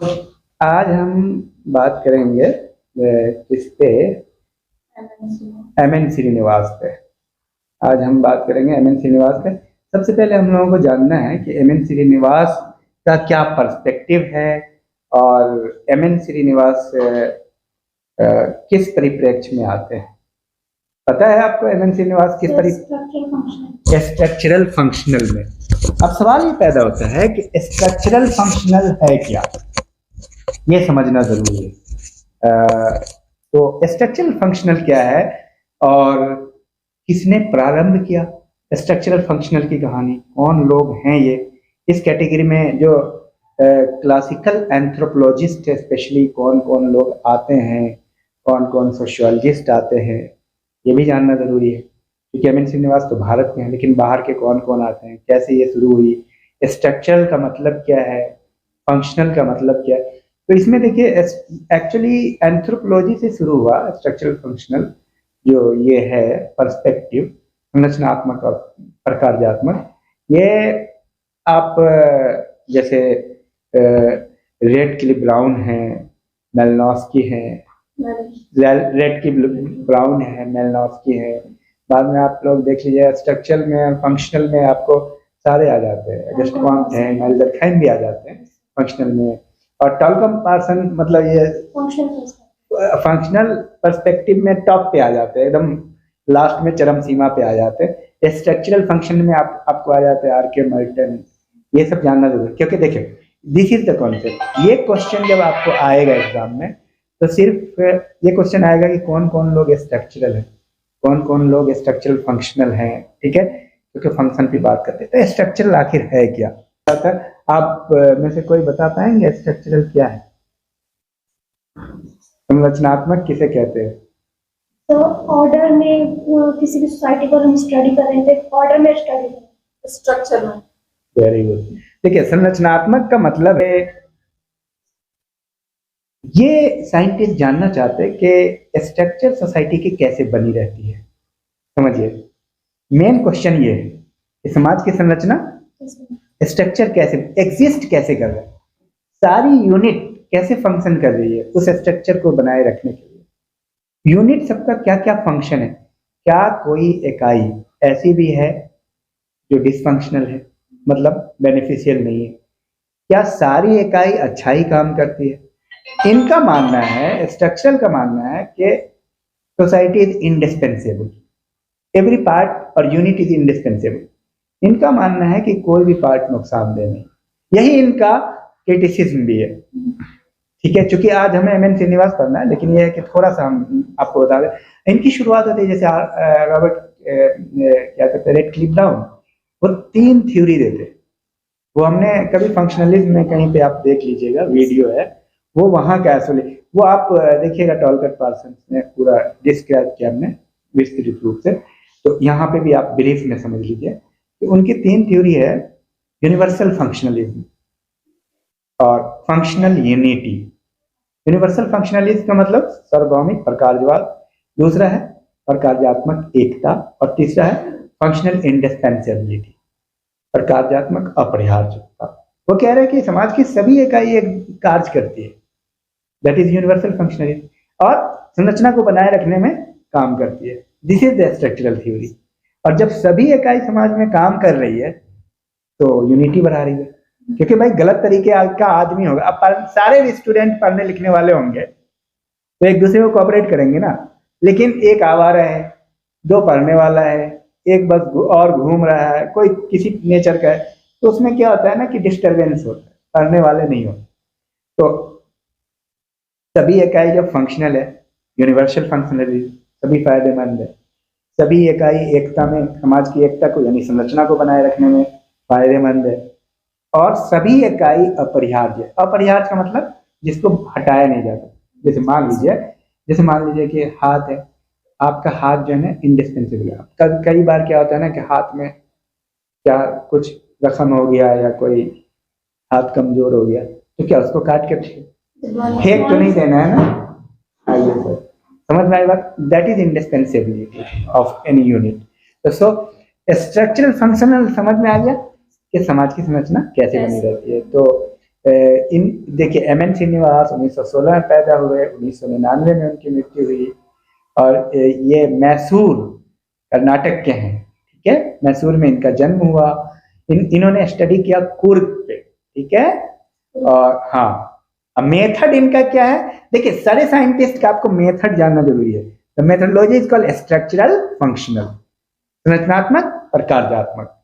आज हम बात करेंगे किस पे? एम एन श्रीनिवास पे। आज हम बात करेंगे एम एन श्रीनिवास पे। सबसे पहले हम लोगों को जानना है कि एम एन श्रीनिवास का क्या पर्सपेक्टिव है और एम एन श्रीनिवास किस परिप्रेक्ष्य में आते हैं। पता है आपको एम एन श्रीनिवास किस परिप्रेक्ष्य? स्ट्रक्चरल फंक्शनल में। अब सवाल ये पैदा होता है कि स्ट्रक्चरल फंक्शनल है क्या, ये समझना जरूरी है। तो स्ट्रक्चरल फंक्शनल क्या है और किसने प्रारंभ किया स्ट्रक्चरल फंक्शनल की कहानी, कौन लोग हैं ये। इस कैटेगरी में जो क्लासिकल एंथ्रोपोलॉजिस्ट स्पेशली कौन कौन लोग आते हैं, कौन कौन सोशियोलॉजिस्ट आते हैं, ये भी जानना जरूरी है। क्योंकि एम एन श्रीनिवास तो भारत में है, लेकिन बाहर के कौन कौन आते हैं, कैसे ये शुरू हुई, स्ट्रक्चरल का मतलब क्या है, फंक्शनल का मतलब क्या है। तो इसमें देखिए एक्चुअली एंथ्रोपोलॉजी से शुरू हुआ स्ट्रक्चरल फंक्शनल जो ये है पर्सपेक्टिव, संरचनात्मक और प्रकार्यात्मक। ये आप जैसे रेड क्लिफ ब्राउन है, मेलनॉस्की है, रेड की ब्राउन है, मेलनॉस्की है। बाद में आप लोग देख लीजिए स्ट्रक्चरल में फंक्शनल में आपको सारे आ जाते हैं, अगस्ट कॉम्ट है, मेल्जर भी आ जाते हैं फंक्शनल में। और टॉलकम पार्सन मतलब ये फंक्शनल पर्सपेक्टिव में टॉप पे आ जाते हैं, एकदम लास्ट में चरम सीमा पे आ जाते हैं। स्ट्रक्चरल फंक्शन में आपको आ जाते हैं आर के मर्टन। ये सब जानना जरूरी, क्योंकि देखिए दिस इज द कॉन्सेप्ट। ये क्वेश्चन जब आपको आएगा एग्जाम में तो सिर्फ ये क्वेश्चन आएगा कि कौन कौन लोग स्ट्रक्चरल है, कौन कौन लोग स्ट्रक्चरल फंक्शनल हैं, ठीक है, क्योंकि फंक्शन की बात करते हैं। तो स्ट्रक्चरल आखिर है क्या? आप में से कोई बता पाएंगे स्ट्रक्चरल क्या है? संरचनात्मक किसे कहते हैं? तो ऑर्डर में किसी भी सोसाइटी को हम स्टडी कर रहे थे, ऑर्डर में स्टडी स्ट्रक्चर में। Very good. देखिए संरचनात्मक का मतलब है, ये साइंटिस्ट जानना चाहते हैं कि स्ट्रक्चर सोसाइटी की कैसे बनी रहती है। समझिए मेन क्वेश्चन ये है कि समाज की संरचना स्ट्रक्चर कैसे एग्जिस्ट कैसे कर रहा है, सारी यूनिट कैसे फंक्शन कर रही है उस स्ट्रक्चर को बनाए रखने के लिए। यूनिट सबका क्या क्या फंक्शन है, क्या कोई इकाई ऐसी भी है जो डिसफंक्शनल है, मतलब बेनिफिशियल नहीं है, क्या सारी इकाई अच्छा ही काम करती है। इनका मानना है, स्ट्रक्चरल का मानना है कि society is indispensable, every part और यूनिट इज इंडिस्पेंसेबल। इनका मानना है कि कोई भी पार्ट नुकसानदेह नहीं, यही इनका क्रिटिसिज्म भी है, ठीक है। चूंकि आज हमें एम एन श्रीनिवास पढ़ना है, लेकिन यह है कि थोड़ा सा हम आपको बता दें। इनकी शुरुआत होती है जैसे रॉबर्ट क्या कहते हैं, रेड क्लिफ ब्राउन, वो 3 थ्योरी देते। वो हमने कभी फंक्शनलिज्म में कहीं पे आप देख लीजिएगा, वीडियो है, वो वहां का एसोली वो आप देखिएगा टॉलकट पार्सन ने पूरा डिस्क्राइब किया हमने विस्तृत रूप से। तो यहाँ पे भी आप ब्रीफ में समझ लीजिए कि उनकी 3 थ्योरी है, यूनिवर्सल फंक्शनलिज्म और फंक्शनल यूनिटी। यूनिवर्सल फंक्शनलिज्म का मतलब सार्वभौमिक प्रकारवाद, दूसरा है प्रकार्यात्मक एकता और तीसरा है फंक्शनल इंडिस्पेंसेबिलिटी, प्रकार्यात्मक अपरिहार्यता। वो कह रहे हैं कि समाज की सभी इकाई एक कार्य करती है, दैट इज यूनिवर्सल फंक्शनलिज्म, और संरचना को बनाए रखने में काम करती है। This is the structural theory. और जब सभी इकाई समाज में काम कर रही है तो यूनिटी बढ़ा रही है, क्योंकि भाई गलत तरीके का आदमी होगा, अब सारे स्टूडेंट पढ़ने लिखने वाले होंगे तो एक दूसरे को कोऑपरेट करेंगे ना, लेकिन एक आवारा है, 2 पढ़ने वाला है, एक बस और घूम रहा है, कोई किसी नेचर का है, तो उसमें क्या होता है ना कि डिस्टरबेंस होता है, पढ़ने वाले नहीं होते। तो सभी इकाई जब फंक्शनल है, यूनिवर्सल फंक्शनलिज्म, सभी फायदेमंद है, सभी इकाई एकता में, समाज की एकता को यानी संरचना को बनाए रखने में फायदेमंद है, और सभी इकाई अपरिहार्य। अपरिहार्य का मतलब जिसको हटाया नहीं जाता। जैसे मान लीजिए कि हाथ है, आपका हाथ जो है ना इंडिस्पेंसेबल है। कई बार क्या होता है ना कि हाथ में क्या कुछ जख्म हो गया या कोई हाथ कमजोर हो गया, तो क्या उसको काट के फेंक तो नहीं देना है ना। आइए सर, समझ में आई बात? That is indispensability of any unit. तो सो स्ट्रक्चरल फंक्शनल समझ में आ गया कि समाज की संरचना कैसे बनी रहती है। तो इन देखिए एम.एन. श्रीनिवास 1916 में पैदा हुए, 1999 में उनकी मृत्यु हुई। और ये मैसूर कर्नाटक के हैं, ठीक है, मैसूर में इनका जन्म हुआ। इन्होंने स्टडी किया कुर्ग पे, ठीक है। और हाँ, अब मेथड इनका क्या है, देखिए सारे साइंटिस्ट का आपको मेथड जानना जरूरी है। The methodology is called structural functional, संरचनात्मक और कार्यात्मक।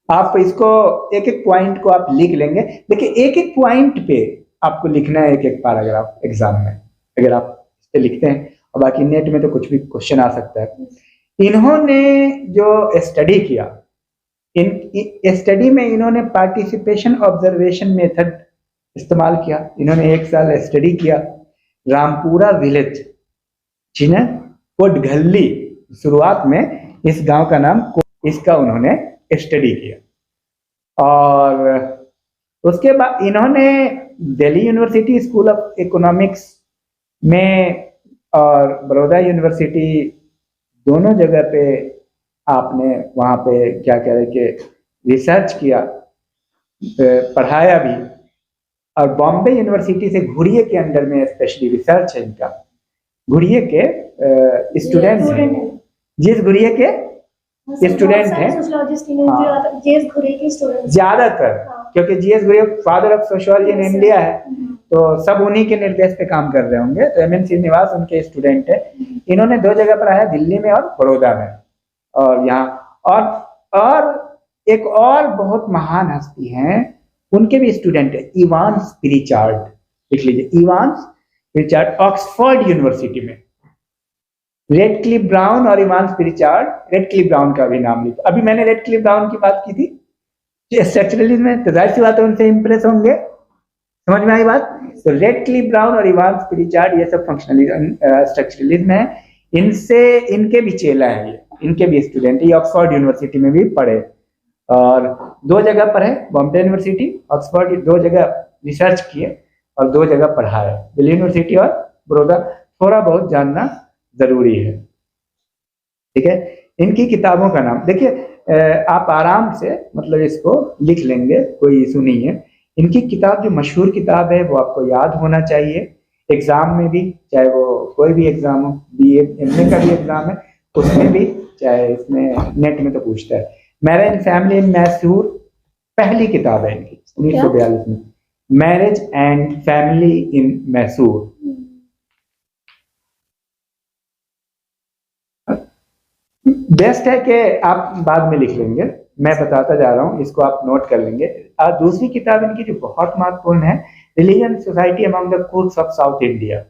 आप इसको एक एक पॉइंट को आप लिख लेंगे। देखिए एक एक पॉइंट पे आपको लिखना है एक एक पैराग्राफ एग्जाम में, अगर आप इस पे लिखते हैं। और बाकी नेट में तो कुछ भी क्वेश्चन आ सकता है। इन्होंने जो स्टडी किया, इन स्टडी में इन्होंने पार्टिसिपेशन ऑब्जर्वेशन मेथड इस्तेमाल किया। इन्होंने 1 साल स्टडी किया रामपुरा विलेज, जिन्हें कोटघल्ली, शुरुआत में इस गांव का नाम, इसका उन्होंने स्टडी किया। और उसके बाद इन्होंने Delhi university school of economics में और बड़ौदा यूनिवर्सिटी, दोनों जगह पे आपने वहाँ पे क्या कह रहे कि रिसर्च किया, पढ़ाया भी। और बॉम्बे यूनिवर्सिटी से घुरिये के अंडर में स्पेशली रिसर्च है इनका। घुरिये के स्टूडेंट्स हैं, जिस घुरिये के स्टूडेंट हैं ज्यादातर, क्योंकि GS Ghurye father of sociology in India है, तो सब उन्हीं के निर्देश पे काम कर रहे होंगे। तो एम.एन. श्रीनिवास उनके स्टूडेंट है। इन्होंने 2 जगह पढ़ाया, दिल्ली में और बड़ौदा में। और यहाँ और एक और बहुत महान हस्ती हैं, उनके भी स्टूडेंट है, इवांस प्रिचार्ड, लिख लीजिए, इवांस प्रिचार्ड, ऑक्सफोर्ड यूनिवर्सिटी में। रेडक्लिफ ब्राउन और इवांस प्रिचार्ड, रेडक्लिफ ब्राउन का भी नाम लिखा। अभी मैंने रेडक्लिफ ब्राउन की बात की थी स्ट्रक्चरलिज्म में, तो जाहिर सी बात है उनसे इंप्रेस होंगे, समझ में आई बात। तो रेडक्लिफ ब्राउन और इवांस प्रिचार्ड ये सब फंक्शनलिज्म स्ट्रक्चरलिज्म है। इनसे इनके भी चेला है, ये इनके भी स्टूडेंट, ये ऑक्सफोर्ड यूनिवर्सिटी में भी पढ़े और 2 जगह पढ़े, बॉम्बे यूनिवर्सिटी, ऑक्सफोर्ड, 2 जगह रिसर्च किए और 2 जगह पढ़ाए, दिल्ली यूनिवर्सिटी और बड़ौदा। थोड़ा बहुत जानना जरूरी है, ठीक है। इनकी किताबों का नाम देखिए, आप आराम से मतलब इसको लिख लेंगे, कोई इशू नहीं है। इनकी किताब जो मशहूर किताब है वो आपको याद होना चाहिए एग्जाम में भी, चाहे वो कोई भी एग्जाम हो, बीए एमए का भी एग्जाम है उसमें भी, चाहे इसमें नेट में तो पूछता है। Marriage and family in Mysore पहली किताब है इनकी, 1942 में, marriage and family in Mysore. Best है कि आप बाद में लिख लेंगे, मैं बताता जा रहा हूँ, इसको आप नोट कर लेंगे। दूसरी किताब इनकी जो बहुत महत्वपूर्ण है, religion society among the Coorgs of South India,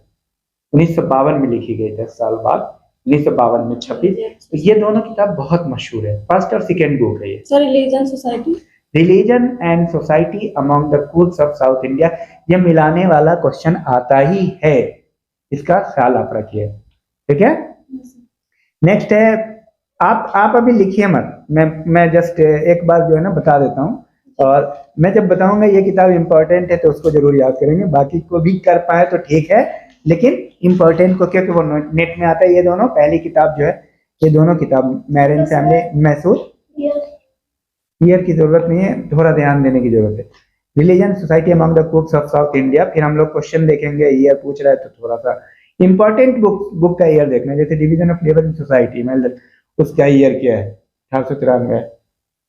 1952 में लिखी गई, 10 साल बाद 1952 में छपी। तो ये दोनों किताब बहुत मशहूर है, फर्स्ट और सेकेंड बुक है ये। Sir religion society, religion and society among the Coorgs of South India, ये मिलाने वाला क्वेश्चन आता ही है, इसका ख्याल आप रखिए, ठीक है। नेक्स्ट है, आप अभी लिखिए मत, मैं जस्ट एक बार जो है ना बता देता हूँ, और मैं जब बताऊंगा ये किताब इंपॉर्टेंट है तो उसको जरूर याद करेंगे, बाकी को भी कर पाए तो ठीक है, लेकिन इंपॉर्टेंट को, क्योंकि वो नेट में आता है। ये दोनों पहली किताब जो है, ये दोनों किताब marriage and family Mysore, year की जरूरत नहीं है, थोड़ा ध्यान देने की जरूरत है। Religion society among the Coorgs of South India, फिर हम लोग क्वेश्चन देखेंगे, ईयर पूछ रहा है तो थोड़ा सा इंपॉर्टेंट बुक का ईयर देखना है, जैसे division of labour in society में उसका ईयर क्या है, 1893,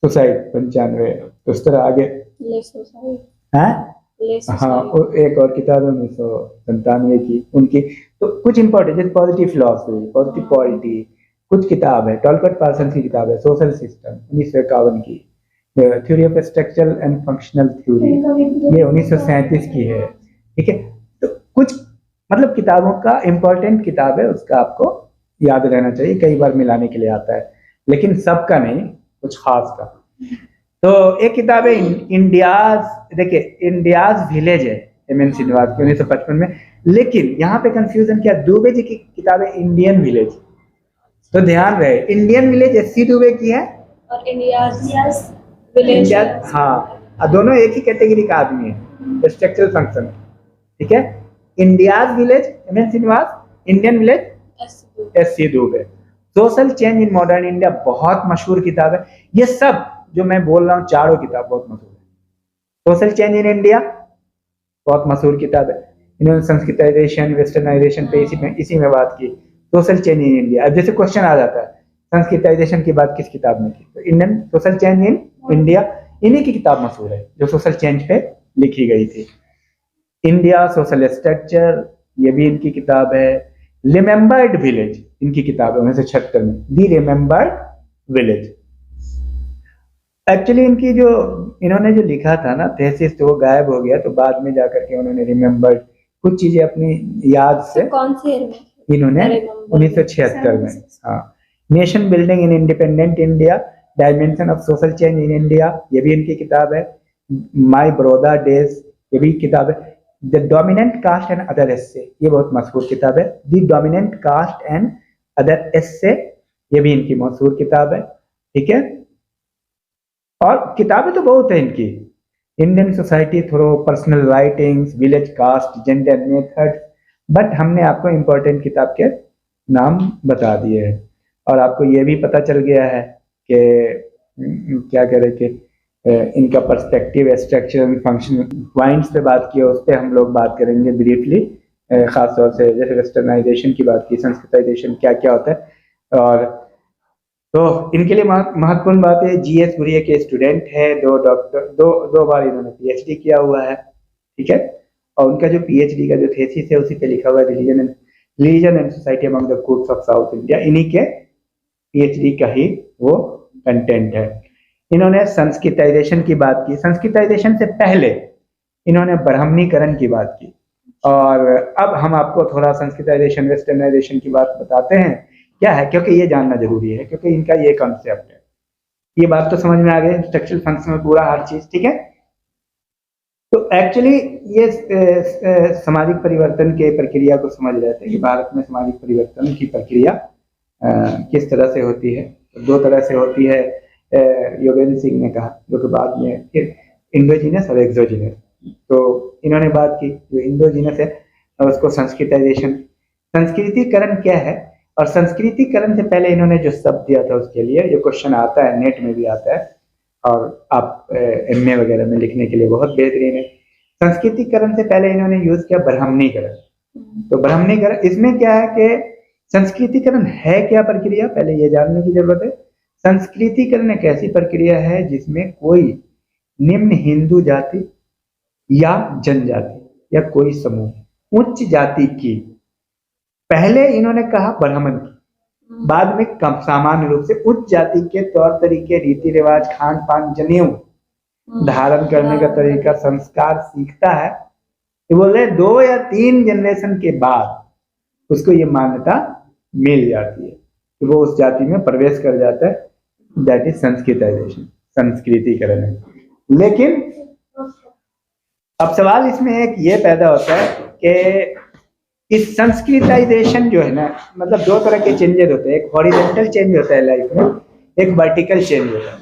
सोसाइटी 95, उस तरह आगे हाँ, एक और किताब है 1997 की उनकी, तो कुछ इंपॉर्टेंट जैसे पॉजिटिव फिलॉसफी, पॉजिटिव पॉलिटी, कुछ किताब है, टॉलकट पार्सन्स की किताब है, सोशल सिस्टम 1951 की, theory of structural and functional theory ये 1937 की है, ठीक है। तो कुछ मतलब किताबों का इंपॉर्टेंट किताब है, उसका आपको याद रहना चाहिए, कई बार मिलाने के लिए आता है, लेकिन सबका नहीं, कुछ खास का। तो एक किताब है इंडियाज, देखिए इंडियाज विलेज है, एम.एन. श्रीनिवास की 1955 में, लेकिन यहाँ पे कंफ्यूजन क्या, दुबे जी की किताब है इंडियन विलेज, तो ध्यान रहे इंडियन विलेज एस.सी. दुबे की है और इंडियाज विलेज, हाँ, दोनों एक ही कैटेगरी का आदमी है, स्ट्रक्चरल फंक्शन, ठीक है। India's village M N. Srinivas, Indian village S C. Dube. Social change in modern India बहुत मशहूर किताब है। ये सब जो मैं बोल रहा हूँ चारों किताब बहुत मशहूर है। सोशल चेंज इन इंडिया बहुत मशहूर किताब है। इन्होंने संस्कृताइजेशन वेस्टर्नाइजेशन पे इसी में बात की। सोशल चेंज इन इंडिया, अब जैसे क्वेश्चन आ जाता है संस्कृताइजेशन की बात किस किताब में की, तो Indian social change in India, इन्हीं की किताब मशहूर है जो सोशल चेंज पे लिखी गई थी। इंडिया सोशल स्ट्रक्चर, ये भी इनकी किताब है। रिमेम्बर्ड विलेज इनकी किताब है 1976 में, दी रिमेम्बर्ड विलेज। एक्चुअली इनकी जो इन्होंने जो लिखा था ना थेसिस, तो वो गायब हो गया, तो बाद में जाकर के उन्होंने रिमेम्बर्ड कुछ चीजें अपनी याद से कौन सी ईयर में इन्होंने 1976 में, हाँ, nation building in independent India, dimension of social change in India, ये भी इनकी किताब है। माय बड़ौदा डेज, ये भी किताब है। The dominant caste and other essay, ये बहुत मशहूर किताब है। The dominant caste and other essay, ये भी इनकी मशहूर किताब है। ठीक है, और किताबें तो बहुत है इनकी। Indian society through personal writings, village caste, gender method, but हमने आपको इम्पोर्टेंट किताब के नाम बता दिए हैं। और आपको ये भी पता चल गया है कि क्या कह रहे कि इनका पर्सपेक्टिव, स्ट्रक्चर, फंक्शन, पॉइंट्स पे बात की है, उस पर हम लोग बात करेंगे ब्रीफली, खास तौर से जैसे वेस्टर्नाइजेशन की बात की, संस्कृताइजेशन क्या क्या होता है। और तो इनके लिए महत्वपूर्ण बात है, जीएस गुरिया के स्टूडेंट है, दो बार इन्होंने पीएचडी किया हुआ है। ठीक है, और उनका जो पीएचडी का जो थेसिस है उसी पे लिखा हुआ है religion and society among the groups of South India, इन्हीं के पीएचडी का ही वो कंटेंट है। इन्होंने संस्कृताइजेशन की बात की, संस्कृताइजेशन से पहले इन्होंने ब्राह्मणीकरण की बात की, और अब हम आपको थोड़ा संस्कृताइजेशन वेस्टर्नाइजेशन की बात बताते हैं। क्या है, क्योंकि ये जानना जरूरी है, क्योंकि इनका ये कॉन्सेप्ट है। ये बात तो समझ में आ गई, स्ट्रक्चरल फंक्शन में पूरा हर चीज। ठीक है, तो एक्चुअली ये सामाजिक परिवर्तन के प्रक्रिया को समझ रहे थे कि भारत में सामाजिक परिवर्तन की प्रक्रिया किस तरह से होती है। तो दो तरह से होती है, योगेंद्र सिंह ने कहा, जो कि बाद में फिर इंडोजीनस और एक्सोजीनस। तो इन्होंने बात की जो इंडोजीनस है उसको संस्कृताइजेशन, संस्कृतिकरण क्या है, और संस्कृतिकरण से पहले इन्होंने जो शब्द दिया था उसके लिए, ये क्वेश्चन आता है, नेट में भी आता है, और आप एमए वगैरह में लिखने के लिए बहुत बेहतरीन है। संस्कृतिकरण से पहले इन्होंने यूज किया ब्राह्मणीकरण। तो ब्राह्मणीकरण, इसमें क्या है कि संस्कृतिकरण है क्या प्रक्रिया, पहले ये जानने की जरूरत है। संस्कृतिकरण एक ऐसी प्रक्रिया है जिसमें कोई निम्न हिंदू जाति या जनजाति या कोई समूह उच्च जाति की, पहले इन्होंने कहा ब्राह्मण की, बाद में कम सामान्य रूप से उच्च जाति के तौर तरीके, रीति रिवाज, खान पान, जनेऊ धारण करने का तरीका, संस्कार सीखता है, तो बोल रहे 2 या 3 जनरेशन के बाद उसको ये मान्यता मिल जाती है कि वो उस जाति में प्रवेश कर जाता है। दैट इज संस्कृताइजेशन, संस्कृतिकरण है। लेकिन अब सवाल इसमें एक ये पैदा होता है कि इस संस्कृताइजेशन जो है ना, मतलब 2 तरह के चेंजेस होते हैं, एक हॉरिजॉन्टल चेंज होता है लाइफ में, एक वर्टिकल चेंज होता है।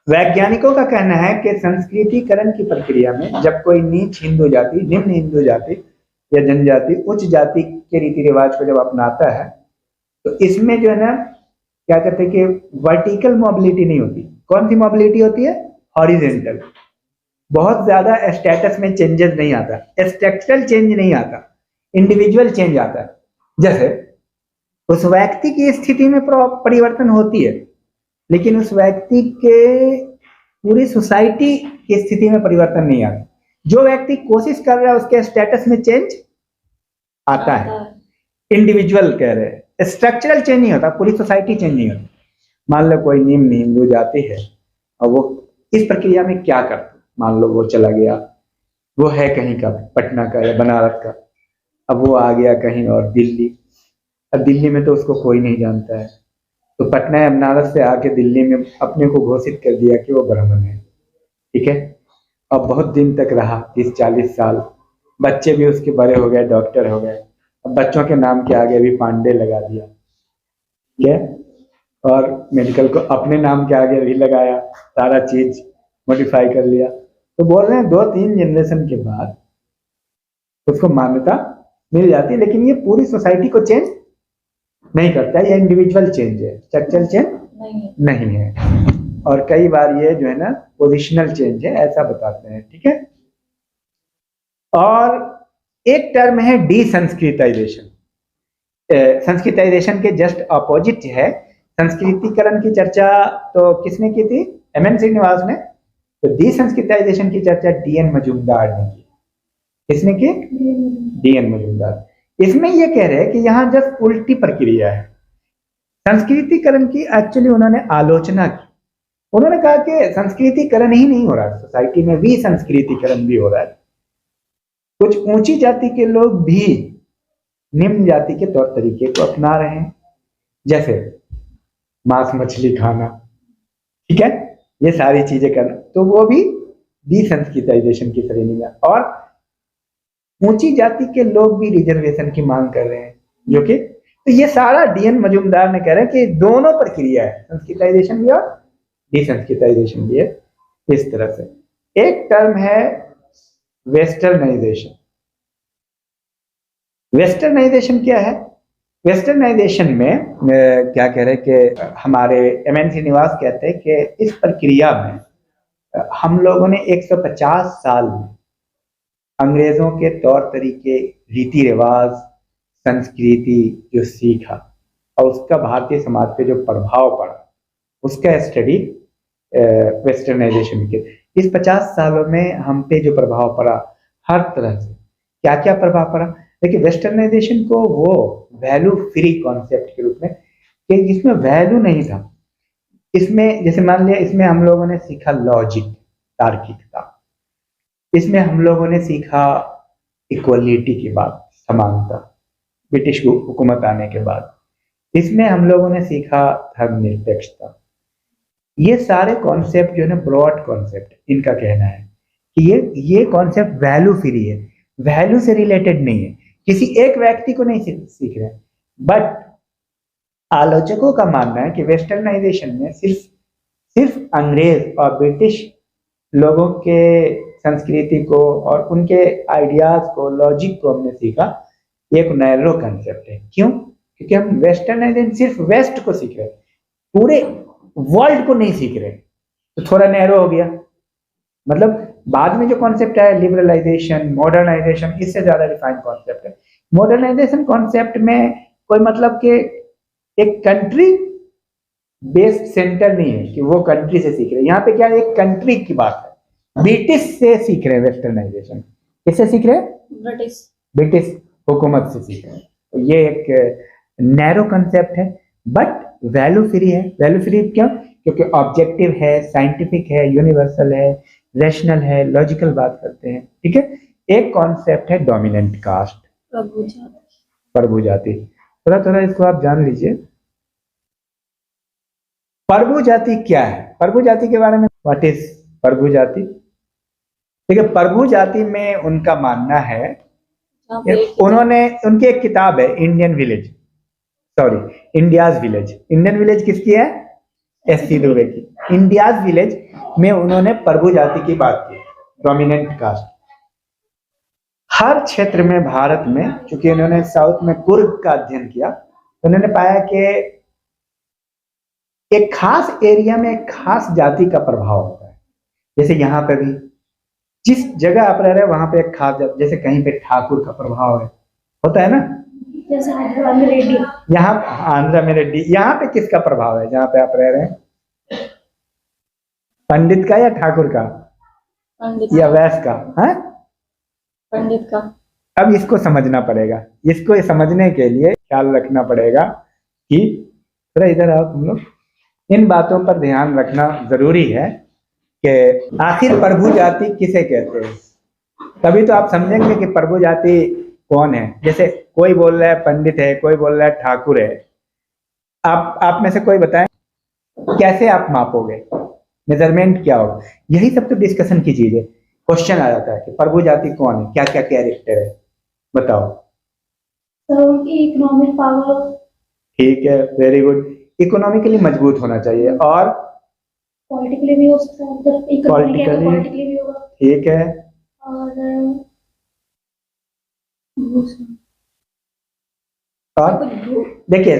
वैज्ञानिकों का कहना है कि संस्कृतिकरण की प्रक्रिया में जब कोई नीच हिंदू जाति, निम्न हिंदू जाति या जनजाति उच्च जाति के रीति रिवाज को जब अपनाता है, तो इसमें जो है ना क्या कहते हैं कि वर्टिकल मोबिलिटी नहीं होती। कौन सी मोबिलिटी होती है? हॉरिजॉन्टल। बहुत ज्यादा स्टेटस में चेंजेस नहीं आता, स्ट्रक्चरल चेंज नहीं आता, इंडिविजुअल चेंज आता है। जैसे उस व्यक्ति की स्थिति में परिवर्तन होती है, लेकिन उस व्यक्ति के पूरी सोसाइटी की स्थिति में परिवर्तन नहीं आता। जो व्यक्ति कोशिश कर रहा है उसके स्टेटस में चेंज आता है, इंडिविजुअल कह रहे हैं, स्ट्रक्चरल चेंज नहीं होता, पूरी सोसाइटी चेंज नहीं होती। मान लो कोई निम्न हिंदू जाति है और वो इस प्रक्रिया में क्या करता, मान लो वो चला गया, वो है कहीं का, पटना का या बनारस का, अब वो आ गया कहीं और दिल्ली। अब दिल्ली में तो उसको कोई नहीं जानता है, तो पटना या बनारस से आके दिल्ली में अपने को घोषित कर दिया कि वो ब्राह्मण है। ठीक है, अब बहुत दिन तक रहा, 30-40 साल, बच्चे भी उसके बड़े हो गए, डॉक्टर हो गए। अब बच्चों के नाम के आगे भी पांडे लगा दिया, ठीक है, और मेडिकल को अपने नाम के आगे भी लगाया, सारा चीज मॉडिफाई कर लिया। तो बोल रहे हैं 2-3 जनरेशन के बाद उसको मान्यता मिल जाती है, लेकिन ये पूरी सोसाइटी को चेंज नहीं करता है, ये इंडिविजुअल चेंज है, स्ट्रक्चरल चेंज नहीं है। और कई बार ये जो है ना पोजिशनल चेंज है ऐसा बताते हैं, ठीक है। और एक टर्म है डिसंस्कृताइजेशन। संस्कृताइजेशन के जस्ट अपोजिट है संस्कृतिकरण की चर्चा। तो किसने की थी? एम.एन. श्रीनिवास ने। तो डिसंस्कृताइजेशन की चर्चा डी.एन. मजूमदार ने की। किसने की? डी.एन. मजूमदार। इसमें ये कह रहे हैं कि यहाँ जस्ट उल्टी प्रक्रिया है। संस्कृतिकरण की एक्चुअली उन्होंने आलोचना की। उन्होंने कहा कि संस्कृतिकरण ही नहीं हो रहा, सोसाइटी में भी संस्कृतिकरण भी हो रहा है। कुछ ऊंची जाति के लोग भी निम्न जाति के तौर तरीके को अपना रहे हैं, जैसे मांस मछली खाना, ठीक है, ये सारी चीजें करना, तो वो भी डिसंस्कृताइजेशन की श्रेणी में। और ऊंची जाति के लोग भी रिजर्वेशन की मांग कर रहे हैं, जो कि तो ये सारा डी.एन. मजूमदार ने कह रहे हैं कि दोनों प्रक्रिया है, संस्कृताइजेशन भी और डिसंस्कृताइजेशन भी है। इस तरह से एक टर्म है वेस्टर्नाइजेशन। वेस्टर्नाइजेशन क्या है? वेस्टर्नाइजेशन में क्या कह रहे हैं कि हमारे एम.एन. श्रीनिवास कहते हैं कि इस प्रक्रिया में हम लोगों ने 150 साल में अंग्रेजों के तौर तरीके, रीति रिवाज, संस्कृति जो सीखा और उसका भारतीय समाज पे जो प्रभाव पड़ा, उसका स्टडी वेस्टर्नाइजेशन के। इस 50 सालों में हम पे जो प्रभाव पड़ा, हर तरह से क्या क्या प्रभाव पड़ा। देखिए, वेस्टर्नाइजेशन को वो वैल्यू फ्री कॉन्सेप्ट के रूप में, कि जिसमें वैल्यू नहीं था। इसमें जैसे मान लिया, इसमें हम लोगों ने सीखा लॉजिक, तार्किकता। इसमें हम लोगों ने सीखा इक्वलिटी की बात, समानता, ब्रिटिश हुकूमत आने के बाद। इसमें हम लोगों ने सीखा धर्मनिरपेक्षता। ये सारे कॉन्सेप्ट जो है ना ब्रॉड कॉन्सेप्ट, इनका कहना है कि ये कॉन्सेप्ट वैल्यू फ्री है, वैल्यू से रिलेटेड नहीं है, किसी एक व्यक्ति को नहीं सीख रहे। बट आलोचकों का मानना है कि वेस्टर्नाइजेशन में सिर्फ अंग्रेज और ब्रिटिश लोगों के संस्कृति को और उनके आइडियाज को, लॉजिक को हमने सीखा। एक नैरो कंसेप्ट है। क्यों? क्योंकि हम वेस्टर्नाइजेशन सिर्फ वेस्ट को सीख रहे हैं, पूरे वर्ल्ड को नहीं सीख रहे, तो थोड़ा नैरो हो गया। मतलब बाद में जो कॉन्सेप्ट है लिबरलाइजेशन, मॉडर्नाइजेशन, इससे ज्यादा रिफाइंड कॉन्सेप्ट है। मॉडर्नाइजेशन कॉन्सेप्ट में कोई मतलब कि एक कंट्री बेस्ड सेंटर नहीं है कि वो कंट्री से सीख रहे हैं। यहाँ पे क्या है, एक कंट्री की बात है, ब्रिटिश से सीख रहे हैं वेस्टर्नाइजेशन। किससे सीख रहे हैं? ब्रिटिश हुकूमत से सीख रहे हैं। तो ये एक नैरो कंसेप्ट है, बट वैल्यू फ्री है। वैल्यू फ्री क्यों? क्योंकि ऑब्जेक्टिव है, साइंटिफिक है, यूनिवर्सल है, रैशनल है, लॉजिकल बात करते हैं, ठीक है। एक कॉन्सेप्ट है डोमिनेंट कास्ट, प्रभु जाति। थोड़ा थोड़ा इसको आप जान लीजिए। प्रभु जाति क्या है? प्रभु जाति के बारे में, व्हाट इज प्रभु जाति? देखिए, प्रभु जाति में उनका मानना है, उन्होंने, उनकी एक किताब है Indian village, sorry India's village. Indian village किसकी है? एस.सी. दुबे की। इंडियाज विलेज में उन्होंने प्रभु जाति की बात की, डोमिनेंट कास्ट। हर क्षेत्र में भारत में, चूंकि उन्होंने साउथ में कुर्ग का अध्ययन किया, तो उन्होंने पाया कि एक खास एरिया में एक खास जाति का प्रभाव होता है। जैसे यहाँ पे भी जिस जगह आप रह रहे हैं वहां पे एक खास जाति, जैसे कहीं पे ठाकुर का प्रभाव है, होता है ना, जैसे आंध्रा में रेड्डी। यहाँ आंध्रा में रेड्डी। यहाँ पे किसका प्रभाव है जहाँ पे आप रह रहे हैं? पंडित का या ठाकुर का या वैश्य का? है पंडित का। अब इसको समझना पड़ेगा, इसको समझने के लिए ख्याल रखना पड़ेगा कि थोड़ा इधर आओ तुम लोग। इन बातों पर ध्यान रखना जरूरी है कि आखिर प्रभु जाति किसे कहते हैं। तभी तो आप समझेंगे कि प्रभु जाति कौन है। जैसे कोई बोल रहा है पंडित है, कोई बोल रहा है ठाकुर है। आप में से कोई बताएं, कैसे आप मापोगे? मेजरमेंट क्या होगा? यही सब तो डिस्कशन की चीज है। क्वेश्चन आ जाता है कि प्रभु जाति कौन है, क्या क्या कैरेक्टर है, बताओ। तो उनकी इकोनॉमिक पावर। ठीक है, वेरी गुड। इकोनॉमिकली मजबूत होना चाहिए और पॉलिटिकली भी हो सकता है, पॉलिटिकली भी होगा। ठीक है। और देखिए,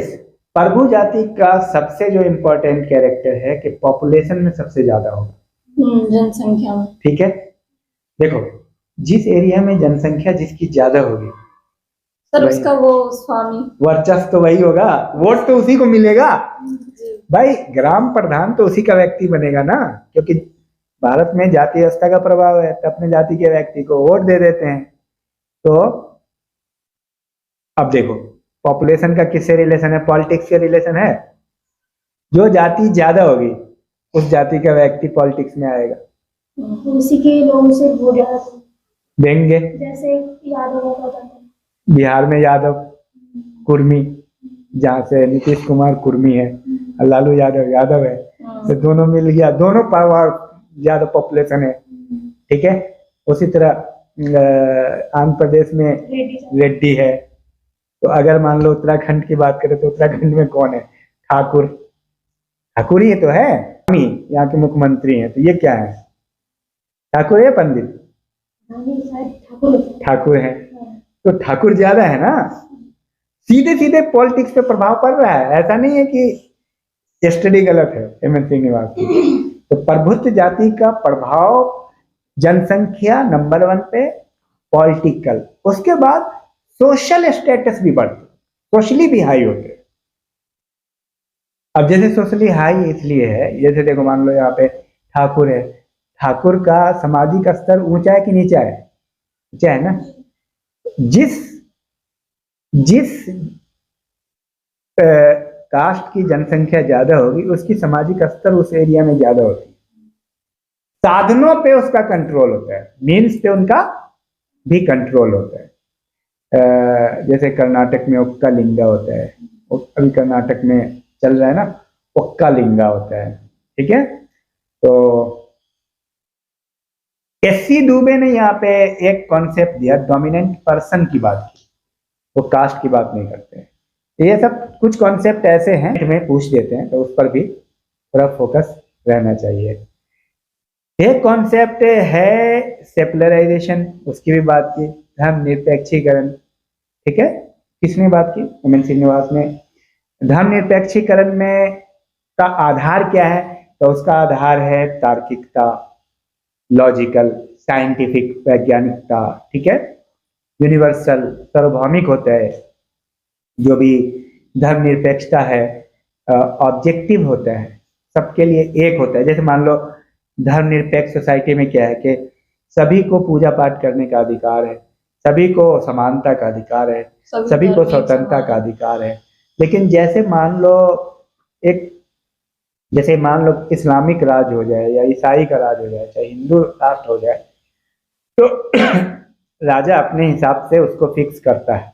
प्रभु जाति का सबसे जो इम्पोर्टेंट कैरेक्टर है कि पॉपुलेशन में सबसे ज्यादा होगा, जनसंख्या में। ठीक है। देखो, जिस एरिया में जनसंख्या जिसकी ज्यादा होगी सर वही- उसका वो स्वामी। वर्चस्व तो वही होगा, वोट तो उसी को मिलेगा जी। भाई। ग्राम प्रधान तो उसी का व्यक्ति बनेगा ना, क्योंकि भारत में जाति व्यवस्था का प्रभाव है, तो अपने जाति के व्यक्ति को वोट दे देते हैं। तो अब देखो, पॉपुलेशन का किससे रिलेशन है? पॉलिटिक्स से रिलेशन है। जो जाति ज्यादा होगी उस जाति का व्यक्ति पॉलिटिक्स में आएगा, उसी के लोगों से वोट ज्यादा देंगे। जैसे यादव का था। बिहार में यादव, कुर्मी, जहाँ से नीतीश कुमार कुर्मी है और लालू यादव यादव है, तो दोनों मिल गया, दोनों पावर ज्यादा पॉपुलेशन है, ठीक है। उसी तरह आंध्र प्रदेश में रेड्डी है। तो अगर मान लो उत्तराखंड की बात करें तो उत्तराखंड में कौन है? ठाकुर, ठाकुर ही तो है, यहाँ के मुख्यमंत्री हैं। तो ये क्या है? ठाकुर है, पंडित ठाकुर है। तो ठाकुर ज्यादा है ना, सीधे सीधे पॉलिटिक्स पे प्रभाव पड़ रहा है। ऐसा नहीं है कि स्टडी गलत है एम.एन. श्रीनिवास की। तो प्रभुत्व जाति का प्रभाव जनसंख्या नंबर 1 पे, पॉलिटिकल, उसके बाद सोशल स्टेटस भी बढ़ते, सोशली भी हाई होते। अब जैसे सोशली हाई इसलिए है, जैसे देखो मान लो यहाँ पे ठाकुर है, ठाकुर का सामाजिक स्तर ऊंचा है कि नीचा है? ऊंचा है ना। जिस कास्ट की जनसंख्या ज्यादा होगी उसकी सामाजिक स्तर उस एरिया में ज्यादा होती है। साधनों पे उसका कंट्रोल होता है, मीन्स पे उनका भी कंट्रोल होता है। जैसे कर्नाटक में उक्का लिंगा होता है, अभी कर्नाटक में चल रहा है ना, उक्का लिंगा होता है, ठीक है। तो एस.सी. दुबे ने यहाँ पे एक कॉन्सेप्ट दिया, डोमिनेंट पर्सन की बात की, वो कास्ट की बात नहीं करते हैं। ये सब कुछ कॉन्सेप्ट ऐसे हैं में पूछ देते हैं, तो उस पर भी थोड़ा फोकस रहना चाहिए। एक कॉन्सेप्ट है सेकुलराइजेशन, उसकी भी बात की, धर्मनिरपेक्षीकरण, ठीक है। किसने बात की? एम.एन. श्रीनिवास ने। धर्मनिरपेक्षीकरण में का आधार क्या है? तो उसका आधार है तार्किकता, लॉजिकल, साइंटिफिक, वैज्ञानिकता, ठीक है। यूनिवर्सल, सार्वभौमिक होता है। जो भी धर्मनिरपेक्षता है ऑब्जेक्टिव होता है, सबके लिए एक होता है। जैसे मान लो धर्मनिरपेक्ष सोसाइटी में क्या है कि सभी को पूजा पाठ करने का अधिकार है, सभी को समानता का अधिकार है, सभी को स्वतंत्रता का अधिकार है। लेकिन जैसे मान लो इस्लामिक राज हो जाए या ईसाई का राज हो जाए, चाहे हिंदू राष्ट्र हो जाए, तो राजा अपने हिसाब से उसको फिक्स करता है।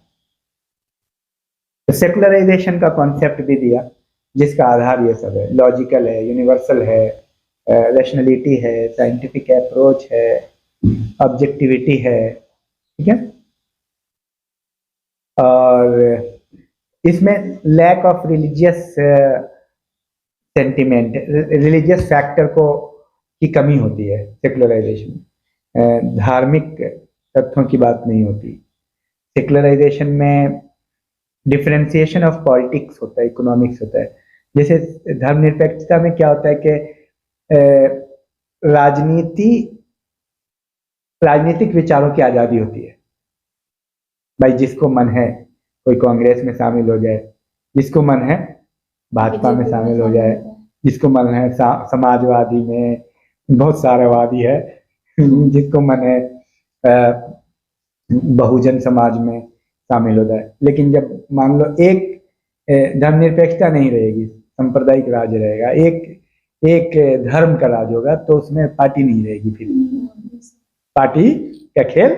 तो सेकुलराइजेशन का कॉन्सेप्ट भी दिया, जिसका आधार ये सब है, लॉजिकल है, यूनिवर्सल है, रैशनैलिटी है, साइंटिफिक अप्रोच है, ऑब्जेक्टिविटी है, ठीक है। और इसमें lack of religious sentiment, religious factor की कमी होती है सेकुलराइजेशन में। धार्मिक तथ्यों की बात नहीं होती। सेकुलराइजेशन में डिफरेंशिएशन ऑफ पॉलिटिक्स होता है, इकोनॉमिक्स होता है। जैसे धर्मनिरपेक्षता में क्या होता है कि राजनीतिक विचारों की आज़ादी होती है। भाई जिसको मन है कोई कांग्रेस में शामिल हो जाए, जिसको मन है भाजपा में शामिल हो जाए, जिसको मन है समाजवादी में, बहुत सारे वादी है, जिसको मन है बहुजन समाज में शामिल हो जाए। लेकिन जब मान लो एक धर्मनिरपेक्षता नहीं रहेगी, सांप्रदायिक राज रहेगा, एक धर्म का राज होगा, तो उसमें पार्टी नहीं रहेगी। फिर पार्टी का खेल,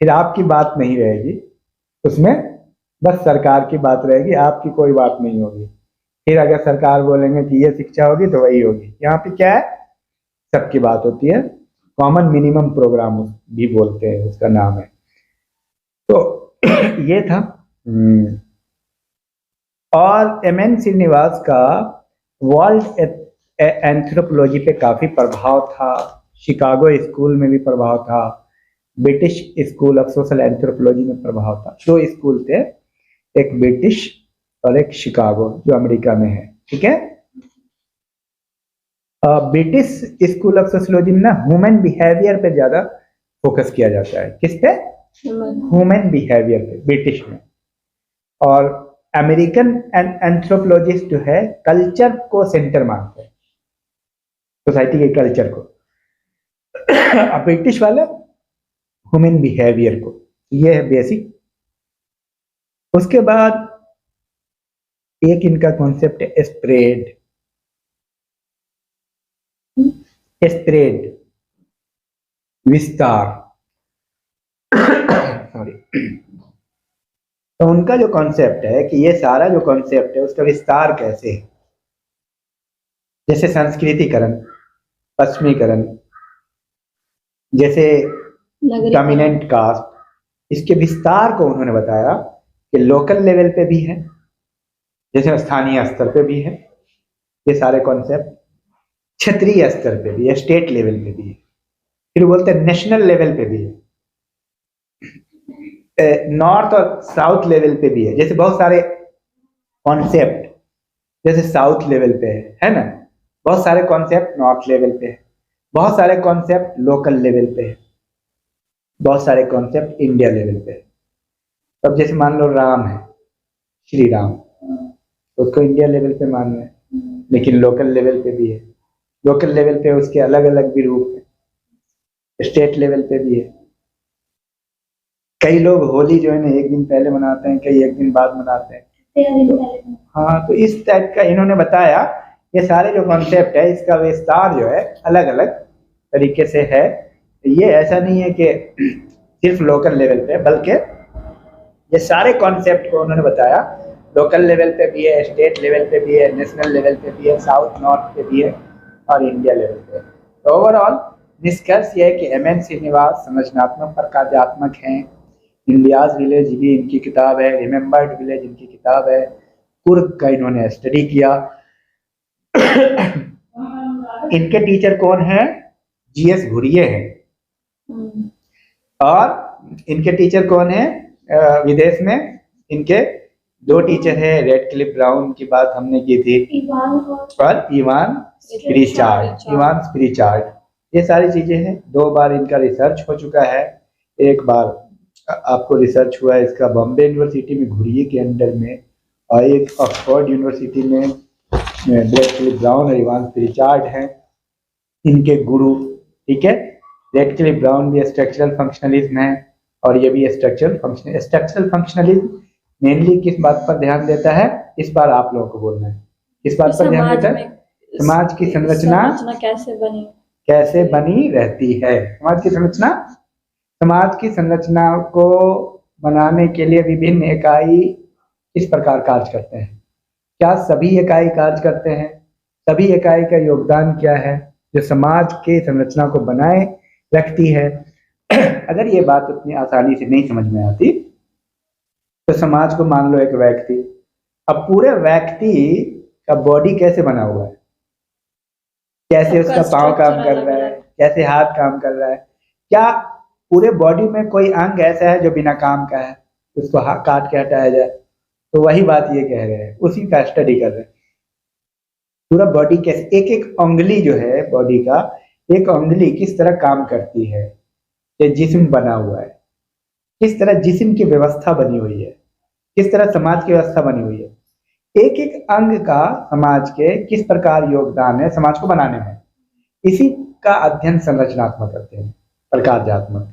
फिर आपकी बात नहीं रहेगी उसमें, बस सरकार की बात रहेगी, आपकी कोई बात नहीं होगी। फिर अगर सरकार बोलेंगे कि ये शिक्षा होगी तो वही होगी। यहाँ पे क्या है, सबकी बात होती है। कॉमन मिनिमम प्रोग्राम भी बोलते हैं, उसका नाम है। तो ये था। और एम.एन. श्रीनिवास का वर्ल्ड एंथ्रोपोलॉजी पे काफी प्रभाव था, शिकागो स्कूल में भी प्रभाव था, British school of social anthropology में प्रभाव था। दो स्कूल थे, एक ब्रिटिश और एक शिकागो जो अमेरिका में है, ठीक है। ब्रिटिश स्कूल ऑफ सोशियोलॉजी में ना ह्यूमन बिहेवियर पे ज्यादा फोकस किया जाता है। किस पे? ह्यूमन बिहेवियर पे, ब्रिटिश में। और अमेरिकन एंथ्रोपोलॉजिस्ट जो है कल्चर को सेंटर मानते हैं, सोसाइटी के कल्चर को। ब्रिटिश वाले ह्यूमन बिहेवियर को। ये है बेसिक। उसके बाद एक इनका कॉन्सेप्ट है स्प्रेड। स्प्रेड, विस्तार। सॉरी। तो उनका जो कॉन्सेप्ट है कि ये सारा जो कॉन्सेप्ट है उसका विस्तार कैसे है, जैसे संस्कृतिकरण, पश्चिमीकरण, जैसे डोमिनेंट कास्ट, इसके विस्तार को उन्होंने बताया कि लोकल लेवल पे भी है, जैसे स्थानीय स्तर पे भी है ये सारे कॉन्सेप्ट, क्षेत्रीय स्तर पे भी है, स्टेट लेवल पे भी है, फिर बोलते हैं नेशनल लेवल पे भी है, नॉर्थ और साउथ लेवल पे भी है। जैसे बहुत सारे कॉन्सेप्ट जैसे साउथ लेवल पे है ना, बहुत सारे कॉन्सेप्ट नॉर्थ लेवल पे है, बहुत सारे कॉन्सेप्ट लोकल लेवल पे है, बहुत सारे कॉन्सेप्ट इंडिया लेवल पे है। अब जैसे मान लो राम है, श्री राम, तो उसको इंडिया लेवल पे मान रहे हैं, लेकिन लोकल लेवल पे भी है। लोकल लेवल पे उसके अलग अलग भी रूप है, स्टेट लेवल पे भी है। कई लोग होली जो है ना एक दिन पहले मनाते हैं, कई एक दिन बाद मनाते हैं। 13 दिन पहले। हाँ, तो इस टाइप का इन्होंने बताया। ये सारे जो कॉन्सेप्ट है इसका विस्तार जो है अलग अलग तरीके से है। ये ऐसा नहीं है कि सिर्फ लोकल लेवल पे, बल्कि ये सारे कॉन्सेप्ट को उन्होंने बताया। लोकल लेवल पे भी है, स्टेट लेवल पे भी है, नेशनल लेवल पे भी है, साउथ नॉर्थ पे भी है और इंडिया लेवल पे। तो ओवरऑल निष्कर्ष ये है कि एम.एन. श्रीनिवास संरचनात्मक प्रकार्यात्मक हैं। इंडियाज विलेज भी इनकी किताब है, रिमेम्बर्ड विलेज इनकी किताब है, कुर्ग का इन्होंने स्टडी किया। इनके टीचर कौन है? जी.एस. घुरिये हैं। और इनके टीचर कौन है? विदेश में इनके 2 टीचर हैं। रेडक्लिफ ब्राउन की बात हमने की थी, और इवान स्प्रिचार्ड। ये सारी चीजें हैं। 2 बार इनका रिसर्च हो चुका है। एक बार आपको रिसर्च हुआ है इसका बॉम्बे यूनिवर्सिटी में घुरिये के अंडर में, और एक ऑक्सफोर्ड यूनिवर्सिटी में रेडक्लिफ ब्राउन और इवान स्प्रिचार्ड हैं इनके गुरु, ठीक है। रेडक्लिफ ब्राउन भी स्ट्रक्चरल फंक्शनलिज्म है और ये भी स्ट्रक्चरल फंक्शनलिज्म मेनली किस बात पर ध्यान देता है? इस बार आप लोगों को बोलना है, किस बात पर ध्यान देता है? समाज की संरचना कैसे बनी रहती है। समाज की संरचना को बनाने के लिए विभिन्न इकाई इस प्रकार कार्य करते हैं। क्या सभी इकाई कार्य करते हैं? सभी इकाई का योगदान क्या है जो समाज के संरचना को बनाए रखती है? अगर ये बात उतनी आसानी से नहीं समझ में आती तो समाज को मान लो एक व्यक्ति, अब पूरे व्यक्ति का बॉडी कैसे बना हुआ है, कैसे उसका पाँव काम कर रहा है, कैसे हाथ काम कर रहा है, क्या पूरे बॉडी में कोई अंग ऐसा है जो बिना काम का है, उसको काट के हटाया जाए? तो वही बात ये कह रहे हैं, उसी का स्टडी कर रहे हैं। पूरा बॉडी कैसे, एक एक उंगली जो है बॉडी का, एक उंगली किस तरह काम करती है, ये जिस्म बना हुआ है, किस तरह जिस्म की व्यवस्था बनी हुई है, किस तरह समाज की व्यवस्था बनी हुई है, एक एक अंग का समाज के किस प्रकार योगदान है समाज को बनाने में, इसी का अध्ययन संरचनात्मक करते हैं, प्रकार्यात्मक।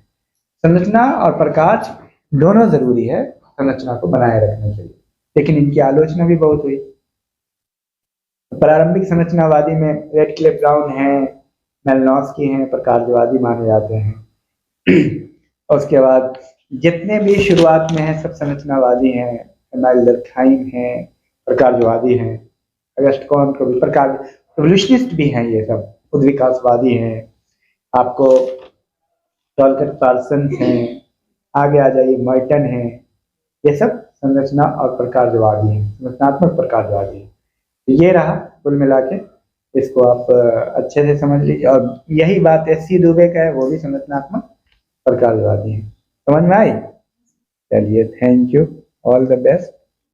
संरचना और प्रकाश दोनों जरूरी है संरचना को बनाए रखने के लिए, लेकिन इनकी आलोचना भी बहुत हुई। प्रारंभिक संरचनावादी में रेडक्लिफ ब्राउन हैं, मेलनॉस्की हैं, प्रकाशवादी माने जाते हैं। और उसके बाद जितने भी शुरुआत में हैं सब संरचनावादी हैं। एमाइल डर्कहाइम हैं, प्रकाशवादी हैं। अगस्ट कॉन को भी प्रकार, रिवोल्यूशनिस्ट भी हैं, ये सब खुद विकासवादी हैं। आपको टॉलकट पार्सन हैं, आगे आ जाइए मर्टन हैं, ये सब संरचना और प्रकारवादी हैं, संरचनात्मक प्रकारवादी हैं। ये रहा कुल मिला के, इसको आप अच्छे से समझ लीजिए। और यही बात एस.सी. दुबे का है, वो भी संरचनात्मक प्रकारवादी हैं। समझ में आई? चलिए, thank you, all the best.